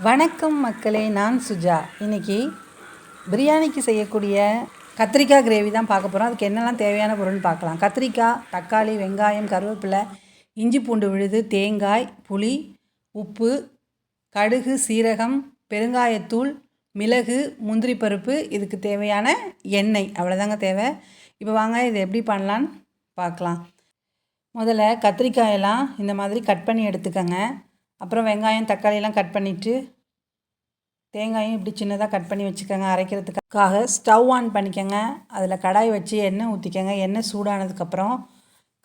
வணக்கம் மக்களே, நான் சுஜா. இன்றைக்கி பிரியாணிக்கு செய்யக்கூடிய கத்திரிக்காய் கிரேவி தான் பார்க்க போகிறோம். அதுக்கு என்னெல்லாம் தேவையான பொருள்னு பார்க்கலாம். கத்திரிக்காய், தக்காளி, வெங்காயம், கருவேப்பிலை, இஞ்சி பூண்டு விழுது, தேங்காய், புளி, உப்பு, கடுகு, சீரகம், பெருங்காயத்தூள், மிளகு, முந்திரி பருப்பு, இதுக்கு தேவையான எண்ணெய், அவ்வளோதாங்க தேவை. இப்போ வாங்க இதை எப்படி பண்ணலான்னு பார்க்கலாம். முதல்ல கத்திரிக்காயெல்லாம் இந்த மாதிரி கட் பண்ணி எடுத்துக்கோங்க. அப்புறம் வெங்காயம், தக்காளியெல்லாம் கட் பண்ணிவிட்டு தேங்காயும் இப்படி சின்னதாக கட் பண்ணி வச்சுக்கோங்க. அரைக்கிறதுக்காக ஸ்டவ் ஆன் பண்ணிக்கோங்க. அதில் கடாய் வச்சு எண்ணெய் ஊற்றிக்கோங்க. எண்ணெய் சூடானதுக்கப்புறம்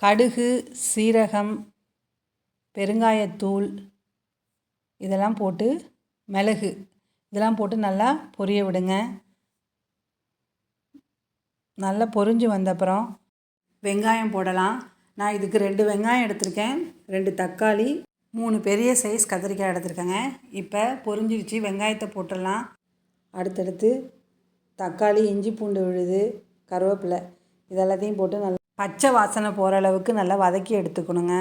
கடுகு, சீரகம், பெருங்காயத்தூள் இதெல்லாம் போட்டு, மிளகு இதெல்லாம் போட்டு நல்லா பொரிய விடுங்க. நல்லா பொரிஞ்சு வந்தப்புறம் வெங்காயம் போடலாம். நான் இதுக்கு 2 வெங்காயம் எடுத்திருக்கேன், 2 தக்காளி, 3 பெரிய சைஸ் கத்திரிக்காய் எடுத்துருக்கேங்க. இப்போ பொரிஞ்சிருச்சு, வெங்காயத்தை போட்டுடலாம். அடுத்தடுத்து தக்காளி, இஞ்சி பூண்டு விழுது, கருவேப்பிலை இதெல்லாத்தையும் போட்டு நல்லா பச்சை வாசனை போகிற அளவுக்கு நல்லா வதக்கி எடுத்துக்கணுங்க.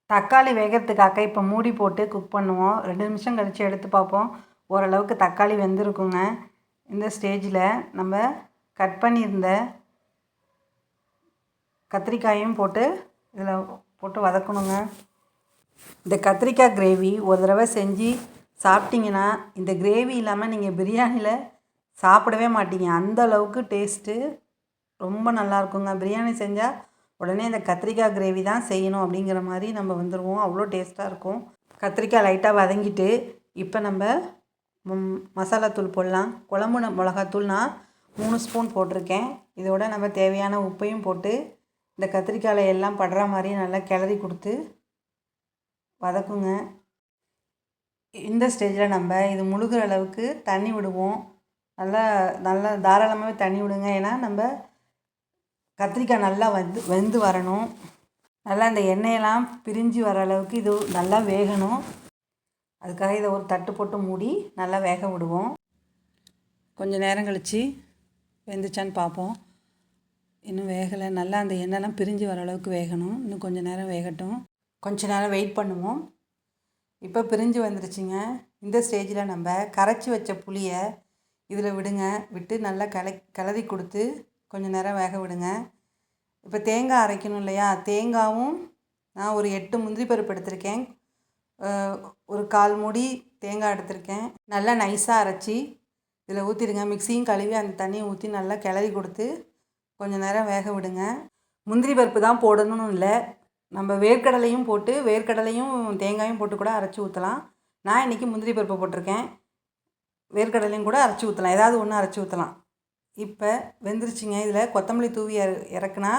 தக்காளி வேகிறதுக்காக இப்போ மூடி போட்டு குக் பண்ணுவோம். 2 நிமிஷம் கழித்து எடுத்து பார்ப்போம். ஓரளவுக்கு தக்காளி வெந்திருக்குங்க. இந்த ஸ்டேஜில் நம்ம கட் பண்ணியிருந்த கத்திரிக்காயும் போட்டு இதில் போட்டு வதக்கணுங்க. இந்த கத்திரிக்காய் கிரேவி ஒரு தடவை செஞ்சு சாப்பிட்டிங்கன்னா இந்த கிரேவி இல்லாமல் நீங்கள் பிரியாணியில் சாப்பிடவே மாட்டீங்க. அந்த அளவுக்கு டேஸ்ட்டு ரொம்ப நல்லாயிருக்குங்க. பிரியாணி செஞ்சால் உடனே இந்த கத்திரிக்காய் கிரேவி தான் செய்யணும் அப்படிங்கிற மாதிரி நம்ம வந்துடுவோம். அவ்வளோ டேஸ்ட்டாக இருக்கும். கத்திரிக்காய் லைட்டாக வதங்கிட்டு இப்போ நம்ம மசாலாத்தூள் போடலாம். குழம்பு மிளகாத்தூள் நான் 3 ஸ்பூன் போட்டிருக்கேன். இதோட நம்ம தேவையான உப்பையும் போட்டு இந்த கத்திரிக்காயில் எல்லாம் படுற மாதிரி நல்லா கிளறி கொடுத்து வதக்குங்க. இந்த ஸ்டேஜில் நம்ம இது முழுகிற அளவுக்கு தண்ணி விடுவோம். நல்லா தாராளமாகவே தண்ணி விடுங்க. ஏன்னா நம்ம கத்திரிக்காய் நல்லா வெந்து வரணும். நல்லா இந்த எண்ணெயெல்லாம் பிரிஞ்சு வர அளவுக்கு இது நல்லா வேகணும். அதுக்காக இதை ஒரு தட்டு போட்டு மூடி நல்லா வேக விடுவோம். கொஞ்சம் நேரம் கழித்து வெந்துச்சான்னு பார்ப்போம். இன்னும் வேகலை. நல்லா அந்த எண்ணெய்லாம் பிரிஞ்சு வர அளவுக்கு வேகணும். இன்னும் கொஞ்சம் நேரம் வேகட்டும். கொஞ்ச நேரம் வெயிட் பண்ணுவோம். இப்போ பிரிஞ்சு வந்துருச்சுங்க. இந்த ஸ்டேஜில் நம்ம கரைச்சி வச்ச புளியை இதில் விடுங்க. விட்டு நல்லா கிளறி கொடுத்து கொஞ்சம் நேரம் வேக விடுங்க. இப்போ தேங்காய் அரைக்கணும் இல்லையா, தேங்காயும் நான் ஒரு 8 முந்திரி பருப்பு எடுத்திருக்கேன். ஒரு 1/4 மூடி தேங்காய் எடுத்திருக்கேன். நல்லா நைஸாக அரைச்சி இதில் ஊற்றிடுங்க. மிக்சியும் கழுவி அந்த தண்ணியை ஊற்றி நல்லா கிளறி கொடுத்து கொஞ்சம் நேரம் வேக விடுங்க. முந்திரி பருப்பு தான் போடணும்னு இல்லை, நம்ம வேர்க்கடலையும் போட்டு வேர்க்கடலையும் தேங்காயும் போட்டு கூட அரைச்சி ஊற்றலாம். நான் இன்றைக்கி முந்திரி பருப்பு போட்டிருக்கேன். வேர்க்கடலையும் கூட அரைச்சி ஊற்றலாம், ஏதாவது ஒன்று அரைச்சி ஊற்றலாம். இப்போ வெந்துருச்சுங்க. இதில் கொத்தமல்லி தூவி இறக்குனா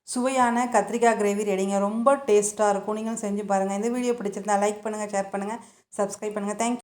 சுவையான கத்திரிக்காய் கிரேவி ரெடிங்க. ரொம்ப டேஸ்ட்டாக இருக்கும். நீங்களும் செஞ்சு பாருங்கள். இந்த வீடியோ பிடிச்சிருந்தா லைக் பண்ணுங்கள், ஷேர் பண்ணுங்கள், சப்ஸ்கிரைப் பண்ணுங்கள். தேங்க்யூ.